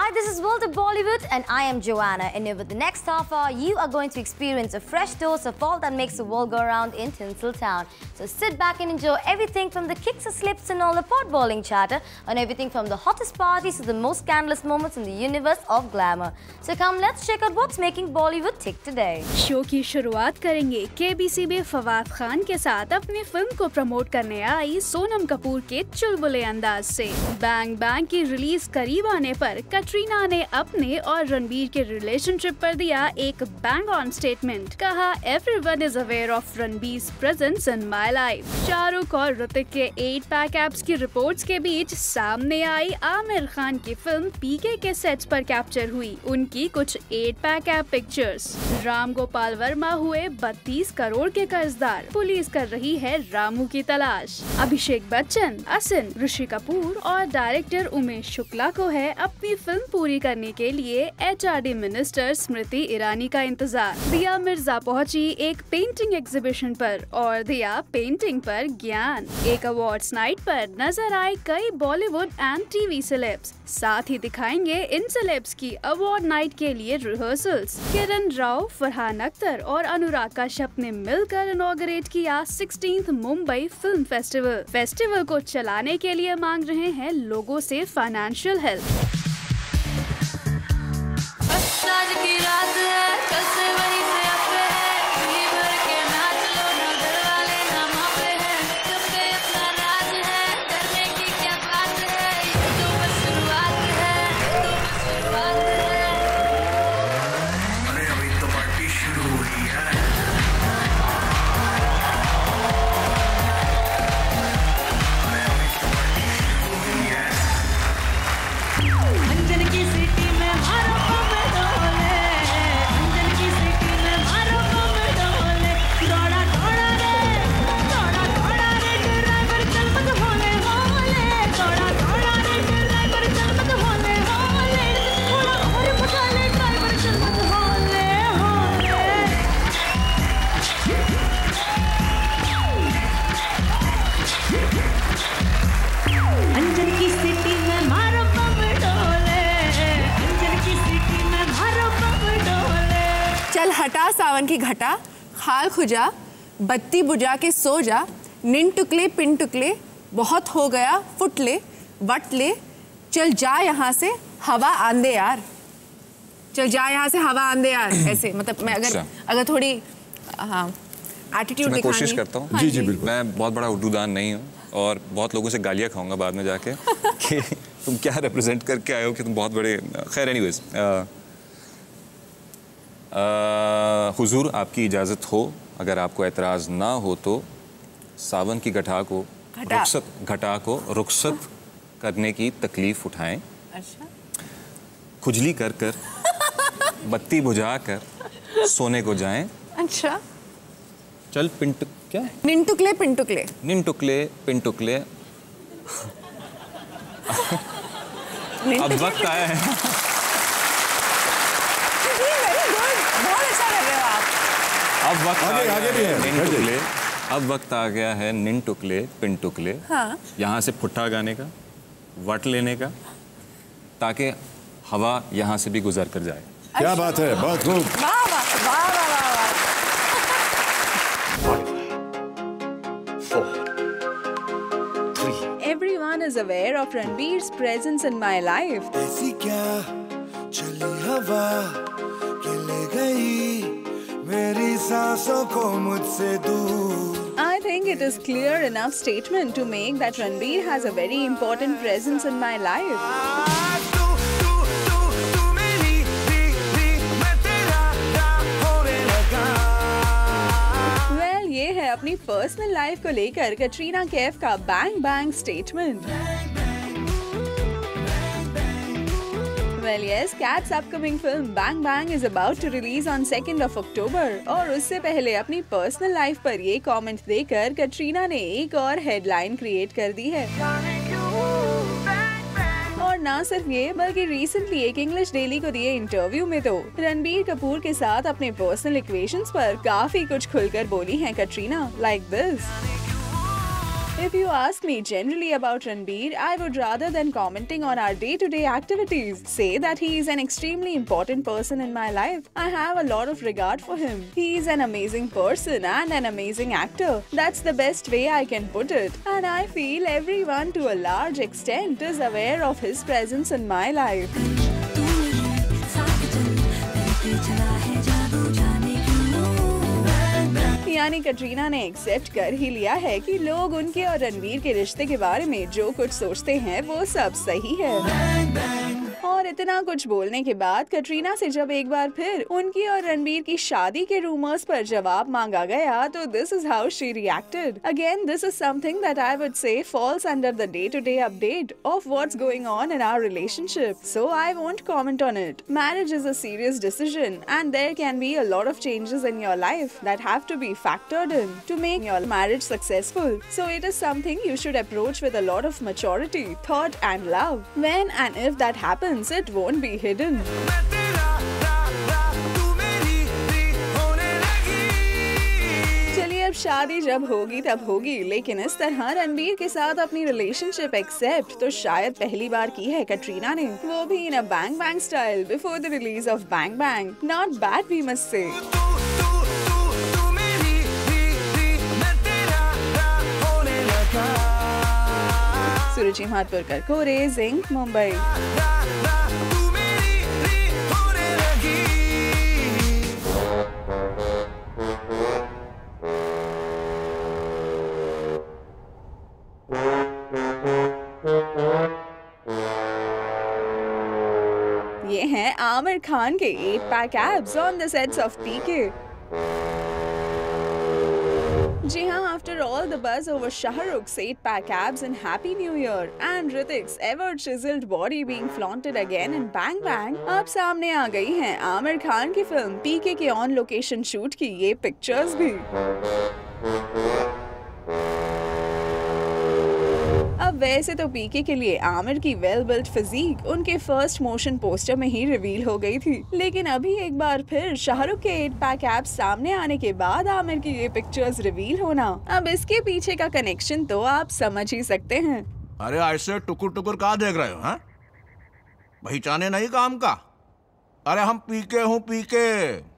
Hi, this is World of Bollywood and I am Joanna, and over the next half hour you are going to experience a fresh dose of all that makes the world go around in Tinseltown. So sit back and enjoy everything from the kicks and slips and all the pot-boiling chatter, and everything from the hottest parties to the most scandalous moments in the universe of glamour. So come, let's check out what's making Bollywood tick today. Show की शुरुआत करेंगे KBC में फवाद खान के साथ अपनी film को promote करने आई सोनम कपूर के चुलबुले अंदाज से। बैंग बैंग की रिलीज करीब आने पर कटरीना ने अपने और रणबीर के रिलेशनशिप पर दिया एक बैंग ऑन स्टेटमेंट। कहा, everyone is aware of Ranbir's presence in my life. Shahrukh और ऋतिक के 8 पैक एप्स की रिपोर्ट्स के बीच सामने आई आमिर खान की फिल्म पीके के सेट्स पर कैप्चर हुई उनकी कुछ 8 pack app pictures. Ram Gopal Verma हुए 32 करोड़ के कर्जदार, पुलिस कर रही है रामू की तलाश। अभिषेक बच्चन, असिन, ऋषि कपूर और डायरेक्टर उमेश शुक्ला को है अपनी फिल्म पूरी करने के लिए HRD मिनिस्टर स्मृति ईरानी का इंतजार। दिया मिर्जा पहुंची एक पेंटिंग एग्जीबिशन पर और दिया पेंटिंग पर ज्ञान। एक अवार्ड्स नाइट पर नजर आए कई बॉलीवुड एंड टीवी सेलेब्स, साथ ही दिखाएंगे इन सेलेब्स की अवार्ड नाइट के लिए रिहर्सल्स। किरण राव, फरहान अख्तर और अनुराग कश्यप ने मिलकर इनॉग्रेट किया 16th Mumbai film festival. Festival को चलाने के लिए मांग रहे हैं लोगों से फाइनेंशियल हेल्प। आज की रात है, कल से वही से अपे है, जी भर के नाच लो ना, घर वाले ना मापे हैं, सब पे अपना राज है, डरने की क्या बात है, ये तो बस शुरुआत है, ये तो बस शुरुआत है। अरे अभी तो पार्टी शुरू हुई है। अरे अभी तो पार्टी शुरू हुई है। अंजन की सिटी में मारो चल हटा सावन की घटा, खाल खुजा, बत्ती बुझा के सो जा, निन टुकले पिन टुकले, बहुत हो गया फुट ले वट ले, चल जा यहाँ से हवा आंदे यार, चल जा यहाँ से हवा आंदे यार। ऐसे मतलब मैं अगर थोड़ी एटीट्यूड मैं कोशिश करता हूँ। जी बिल्कुल। मैं बहुत बड़ा उर्दू दान नहीं हूँ और बहुत लोगों से गालियाँ खाऊंगा बाद में जाके कि तुम क्या रिप्रेजेंट करके आए हो कि तुम बहुत बड़े। खैर एनीवेज, हुजूर आपकी इजाज़त हो, अगर आपको एतराज़ ना हो तो सावन की घटा को रुखसत करने की तकलीफ उठाएं। अच्छा। खुजली कर कर बत्ती बुझा कर सोने को जाएं। अच्छा। चल क्या निन टुकले पिन टुकले, निन टुकले पिन टुकले। अब वक्त आया है। अब वक्त आ गया है निन टुकले पिन टुकले। हाँ। यहाँ से फुट्टा गाने का, वट लेने का, ताकि हवा यहाँ से भी गुजर कर जाए। क्या बात है, बहुत खूब। वाह वाह वाह वाह वाह वाह। 1, 4, 3। Everyone is aware of Ranbir's presence in my life. ऐसी क्या चली हवा कि ले गई मेरी सांसों को मुझसे दूर। I think it is clear enough statement to make that Ranbir has a very important presence in my life. Well, ये है अपनी पर्सनल लाइफ को लेकर कटरीना कैफ का bang bang statement. Well, yes, Cat's upcoming film Bang Bang is about to release on 2nd of October और उससे पहले अपनी पर्सनल लाइफ पर ये कमेंट देकर कटरीना ने एक और हेडलाइन क्रिएट कर दी है। और ना सिर्फ ये, बल्कि रिसेंटली एक इंग्लिश डेली को दिए इंटरव्यू में तो रणबीर कपूर के साथ अपने पर्सनल इक्वेशंस पर काफी कुछ खुलकर बोली हैं Katrina, like this. If you ask me generally about Ranbir, I would rather than commenting on our day-to-day activities, say that he is an extremely important person in my life. I have a lot of regard for him. He is an amazing person and an amazing actor. That's the best way I can put it. And I feel everyone to a large extent is aware of his presence in my life. यानी कटरीना ने accept कर ही लिया है कि लोग उनके और रणवीर के रिश्ते के बारे में जो कुछ सोचते हैं वो सब सही है। और इतना कुछ बोलने के बाद कटरीना से जब एक बार फिर उनकी और रणबीर की शादी के रूमर्स पर जवाब मांगा गया तो this is how she reacted. Again this is something that I would say falls under the day to day update of what's going on in our relationship, so I won't comment on it. Marriage is a serious decision and there can be a lot of changes in your life that have to be factored in to make your marriage successful. So it is something you should approach with a lot of maturity, thought and love. When and if that happens, it won't be hidden. चलिए अब शादी जब होगी तब होगी, लेकिन इस तरह रणबीर के साथ अपनी रिलेशनशिप एक्सेप्ट तो शायद पहली बार की है कटरीना ने, वो भी in a bang bang style before the release of Bang Bang. Not bad we must say. Suruchi Maturkar कोरे, जिंक, मुंबई। ये हैं आमिर खान के 8 pack abs on the sets of PK. जी हाँ, after all the buzz over Shahrukh's 8-pack abs and Happy New Year and Hrithik's ever chiseled body being flaunted again in Bang Bang, अब सामने आ गई हैं आमिर खान की फिल्म पीके के ऑन लोकेशन शूट की ये पिक्चर्स भी। अब वैसे तो पीके के लिए आमिर की वेल बिल्ट फिजिक उनके फर्स्ट मोशन पोस्टर में ही रिवील हो गई थी, लेकिन अभी एक बार फिर शाहरुख के 8-पैक एब्स सामने आने के बाद आमिर की ये पिक्चर्स रिवील होना, अब इसके पीछे का कनेक्शन तो आप समझ ही सकते हैं। अरे ऐसे टुकुर टुकुर कहाँ देख रहे हो? हाँ, पहचाने नहीं काम का? अरे हम पीके हूँ, पीके।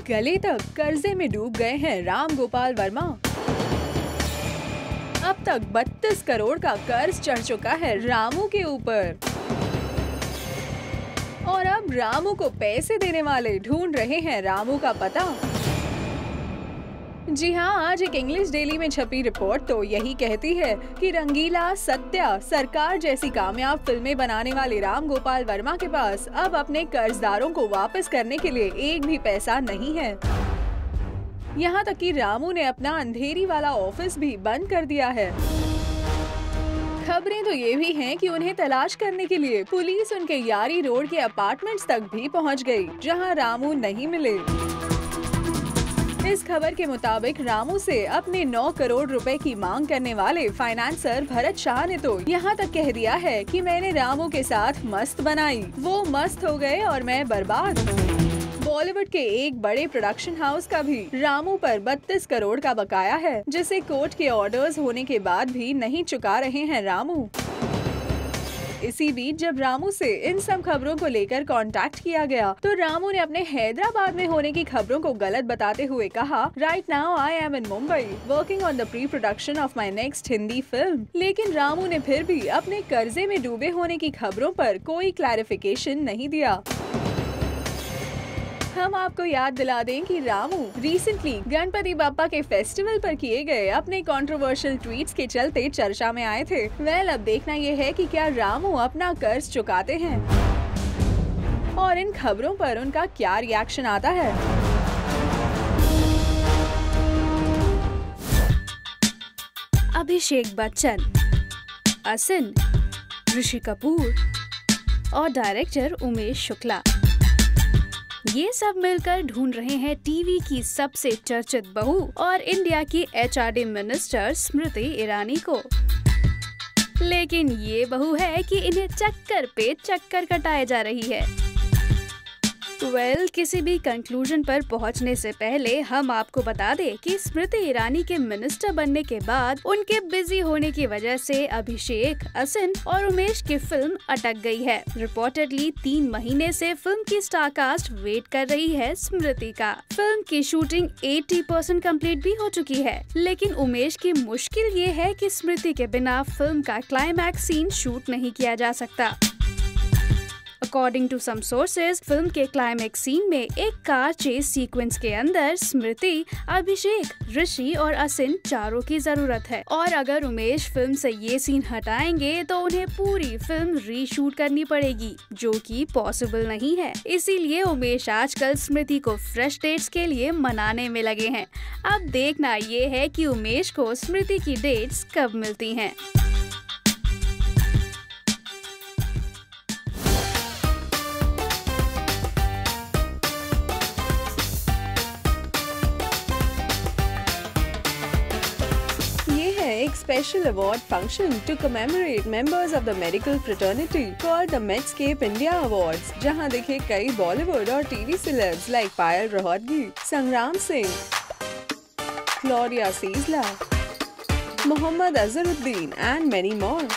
गले तक कर्जे में डूब गए हैं राम गोपाल वर्मा। अब तक 32 करोड़ का कर्ज चढ़ चुका है रामू के ऊपर और अब रामू को पैसे देने वाले ढूंढ रहे हैं रामू का पता। जी हाँ, आज एक इंग्लिश डेली में छपी रिपोर्ट तो यही कहती है कि रंगीला, सत्या, सरकार जैसी कामयाब फिल्में बनाने वाले राम गोपाल वर्मा के पास अब अपने कर्जदारों को वापस करने के लिए एक भी पैसा नहीं है। यहाँ तक कि रामू ने अपना अंधेरी वाला ऑफिस भी बंद कर दिया है। खबरें तो ये भी हैं कि उन्हें तलाश करने के लिए पुलिस उनके यारी रोड के अपार्टमेंट्स तक भी पहुँच गयी, जहाँ रामू नहीं मिले। इस खबर के मुताबिक रामू से अपने 9 करोड़ रुपए की मांग करने वाले फाइनेंसर भरत शाह ने तो यहाँ तक कह दिया है कि मैंने रामू के साथ मस्त बनाई, वो मस्त हो गए और मैं बर्बाद। बॉलीवुड के एक बड़े प्रोडक्शन हाउस का भी रामू पर 32 करोड़ का बकाया है, जिसे कोर्ट के ऑर्डर्स होने के बाद भी नहीं चुका रहे हैं रामू। इसी बीच जब रामू से इन सब खबरों को लेकर कांटेक्ट किया गया तो रामू ने अपने हैदराबाद में होने की खबरों को गलत बताते हुए कहा, right now I am in Mumbai working on the pre production of my next Hindi film. लेकिन रामू ने फिर भी अपने कर्जे में डूबे होने की खबरों पर कोई क्लैरिफिकेशन नहीं दिया। हम आपको याद दिला दें कि रामू रिसेंटली गणपति बाप्पा के फेस्टिवल पर किए गए अपने कंट्रोवर्शियल ट्वीट्स के चलते चर्चा में आए थे। वेल, अब देखना ये है कि क्या रामू अपना कर्ज चुकाते हैं और इन खबरों पर उनका क्या रिएक्शन आता है। अभिषेक बच्चन, असिन, ऋषि कपूर और डायरेक्टर उमेश शुक्ला, ये सब मिलकर ढूंढ रहे हैं टीवी की सबसे चर्चित बहू और इंडिया की HRD मिनिस्टर स्मृति ईरानी को। लेकिन ये बहू है कि इन्हें चक्कर पे चक्कर कटाए जा रही है। किसी भी कंक्लूजन पर पहुंचने से पहले हम आपको बता दें कि स्मृति ईरानी के मिनिस्टर बनने के बाद उनके बिजी होने की वजह से अभिषेक, असिन और उमेश की फिल्म अटक गई है। रिपोर्टेडली 3 महीने से फिल्म की स्टारकास्ट वेट कर रही है स्मृति का। फिल्म की शूटिंग 80% कंप्लीट भी हो चुकी है, लेकिन उमेश की मुश्किल ये है कि स्मृति के बिना फिल्म का क्लाइमैक्स सीन शूट नहीं किया जा सकता। According to some sources, film के क्लाइमैक्स सीन में एक कार चेस सीक्वेंस के अंदर स्मृति, अभिषेक, ऋषि और असिन चारों की जरूरत है, और अगर उमेश फिल्म से ये सीन हटाएंगे तो उन्हें पूरी फिल्म रीशूट करनी पड़ेगी, जो कि पॉसिबल नहीं है। इसीलिए उमेश आजकल स्मृति को फ्रेश डेट्स के लिए मनाने में लगे हैं। अब देखना ये है कि उमेश को स्मृति की डेट्स कब मिलती हैं। एक special award function to commemorate members of the medical fraternity called the Medscape India awards, जहां दिखे कई बॉलीवुड और TV celebs like Payal Rohatgi, Sangram Singh, Gloria सीजला, Mohammad Azharuddin and many more.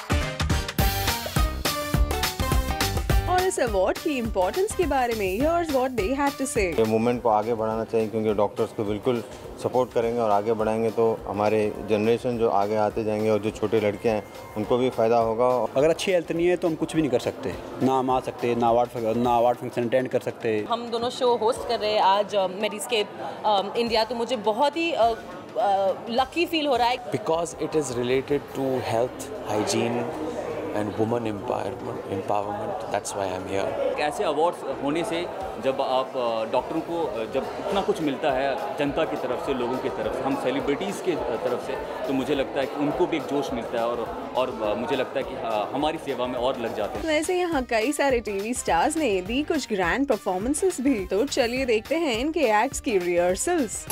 और इस अवार्ड की इम्पोर्टेंस के बारे में here's what they had to say. ये मूवमेंट को आगे बढ़ाना चाहिए, क्योंकि डॉक्टर्स को बिल्कुल सपोर्ट करेंगे और आगे बढ़ाएंगे तो हमारे जनरेशन जो आगे आते जाएंगे और जो छोटे लड़के हैं उनको भी फ़ायदा होगा। अगर अच्छी हेल्थ नहीं है तो हम कुछ भी नहीं कर सकते, ना हम आ सकते, ना अवार्ड फंक्शन अटेंड कर सकते। हम दोनों शो होस्ट कर रहे हैं आज मेडिस्केप इंडिया, तो मुझे बहुत ही लकी फील हो रहा है। Because it is related to health, hygiene and women empowerment, that's why I'm here. ऐसे अवार्ड्स होने से जब आप डॉक्टरों को जब इतना कुछ मिलता है जनता की तरफ से, लोगों की तरफ से, हम सेलिब्रिटीज़ की तरफ से, तो मुझे लगता है कि उनको भी एक जोश मिलता है और मुझे लगता है कि हमारी सेवा में और लग जाते हैं। वैसे यहाँ कई सारे टीवी स्टार्स ने दी कुछ ग्रैंड परफॉर्मेंसेस भी, तो चलिए देखते हैं इनके एक्ट्स की rehearsals.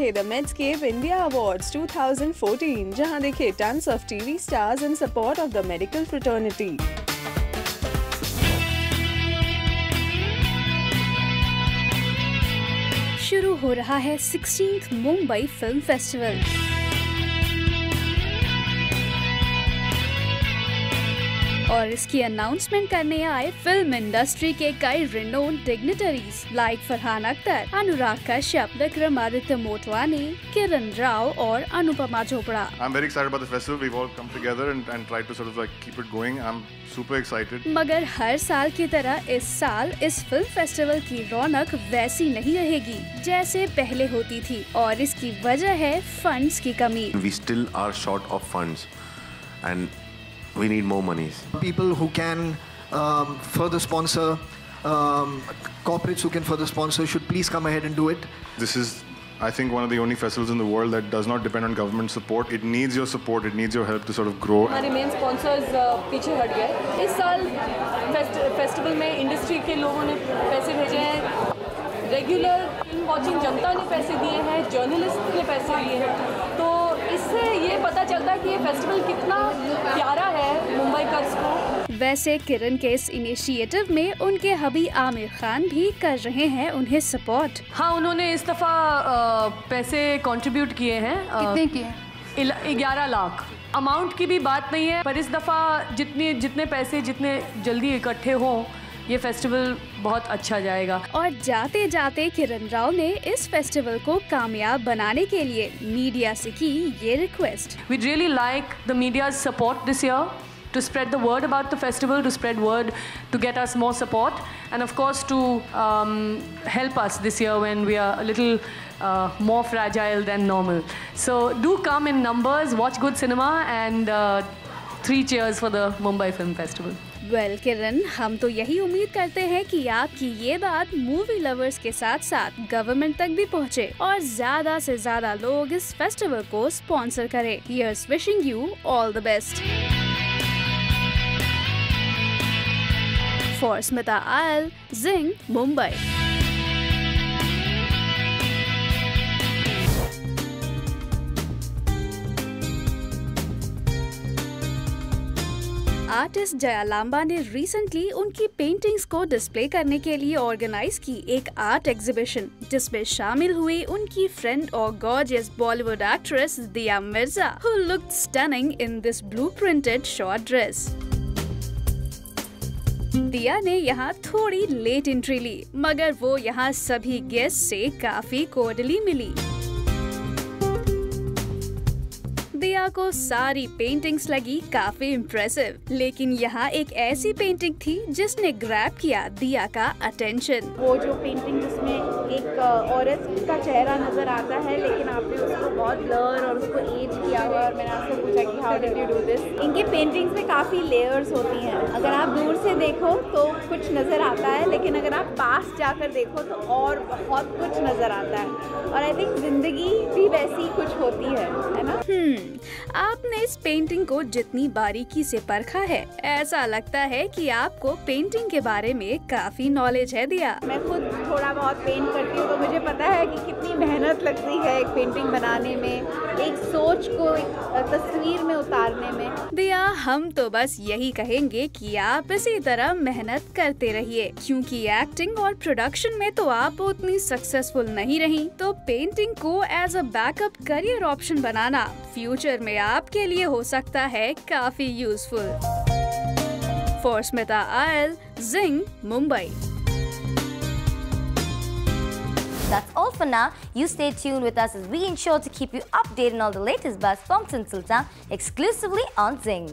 The Medscape India Awards 2014, जहां देखे tons of TV stars in support of the medical fraternity. शुरू हो रहा है 16th मुंबई फिल्म फेस्टिवल। और इसकी अनाउंसमेंट करने आए फिल्म इंडस्ट्री के कई renowned dignitaries like Farhan Akhtar, Anurag Kashyap, Vikramaditya Motwane, Kiran Rao और Anupama Chopra. I'm very excited about the festival. We've all come together and tried to sort of like keep it going. I'm super excited. मगर हर साल की तरह इस साल इस फिल्म फेस्टिवल की रौनक वैसी नहीं रहेगी जैसे पहले होती थी, और इसकी वजह है फंड्स की कमी। We still are short of funds and we need more monies. People who can further sponsor, corporates who can further sponsor should please come ahead and do it. This is, I think, one of the only festivals in the world that does not depend on government support. It needs your support. It needs your help to sort of grow. हमारे main sponsors पीछे हट गए। इस साल festival में industry के लोगों ने पैसे भेजे हैं, रेगुलर फिल्म वॉचिंग जनता ने पैसे दिए हैं, जर्नलिस्ट ने पैसे दिए हैं, तो इससे ये पता चलता है कि ये फेस्टिवल कितना प्यारा है मुंबईकर्स को। वैसे किरण के इस इनिशिएटिव में उनके हबी आमिर खान भी कर रहे हैं उन्हें सपोर्ट। हाँ, उन्होंने इस दफ़ा पैसे कंट्रीब्यूट किए हैं। कितने किए? 11 लाख। अमाउंट की भी बात नहीं है, पर इस दफ़ा जितने पैसे जितने जल्दी इकट्ठे हों ये फेस्टिवल बहुत अच्छा जाएगा। और जाते जाते किरण राव ने इस फेस्टिवल को कामयाब बनाने के लिए मीडिया से की ये request. We'd really like the media's support this year to spread the word about the festival, to spread word, to get us more support, and of course to help us this year when we are a little more fragile than normal. So do come in numbers, watch good cinema, and 3 cheers for the Mumbai Film Festival. Well Kiran, हम तो यही उम्मीद करते हैं कि आपकी ये बात मूवी लवर्स के साथ साथ गवर्नमेंट तक भी पहुंचे और ज्यादा से ज्यादा लोग इस फेस्टिवल को स्पॉन्सर करें। Here's wishing you all the best. For Smita Aal, Zing, Mumbai. Artist Jaya Lamba ने रिसेंटली उनकी पेंटिंग्स को डिस्प्ले करने के लिए ऑर्गेनाइज की एक आर्ट एग्जीबिशन, जिसमें शामिल हुई उनकी फ्रेंड और गॉर्जियस बॉलीवुड एक्ट्रेस दिया Mirza, who looked stunning in this blue-printed short dress. दिया ने यहाँ थोड़ी लेट एंट्री ली, मगर वो यहाँ सभी गेस्ट से काफी कोर्डली मिली। दिया को सारी पेंटिंग्स लगी काफी इम्प्रेसिव, लेकिन यहाँ एक ऐसी पेंटिंग थी जिसने ग्रैब किया दिया का अटेंशन। वो जो पेंटिंग जिसमें एक औरत का चेहरा नजर आता है, लेकिन आपने उसको बहुत ब्लर और उसको एज किया हुआ, और मैंने आपसे पूछा कि how did you do this. इनकी पेंटिंग्स में काफी लेयर्स होती हैं। अगर आप दूर से देखो तो कुछ नजर आता है, लेकिन अगर आप पास जाकर देखो तो और बहुत कुछ नजर आता है। और आई थिंक जिंदगी भी वैसी कुछ होती है ना। आपने इस पेंटिंग को जितनी बारीकी से परखा है, ऐसा लगता है कि आपको पेंटिंग के बारे में काफी नॉलेज है दिया। मैं खुद थोड़ा बहुत पेंट करती हूँ, तो मुझे पता है कि कितनी मेहनत लगती है एक पेंटिंग बनाने में, एक सोच को एक तस्वीर में उतारने में। दिया, हम तो बस यही कहेंगे कि आप इसी तरह मेहनत करते रहिए, क्योंकि एक्टिंग और प्रोडक्शन में तो आप उतनी सक्सेसफुल नहीं रही, तो पेंटिंग को as a backup career option बनाना फ्यूचर में आपके लिए हो सकता है काफी useful. For Smita Aal, Zing, Mumbai. That's all for now. You stay tuned with us as we ensure to keep you updated on all the latest buzz from Tinseltown exclusively on Zing.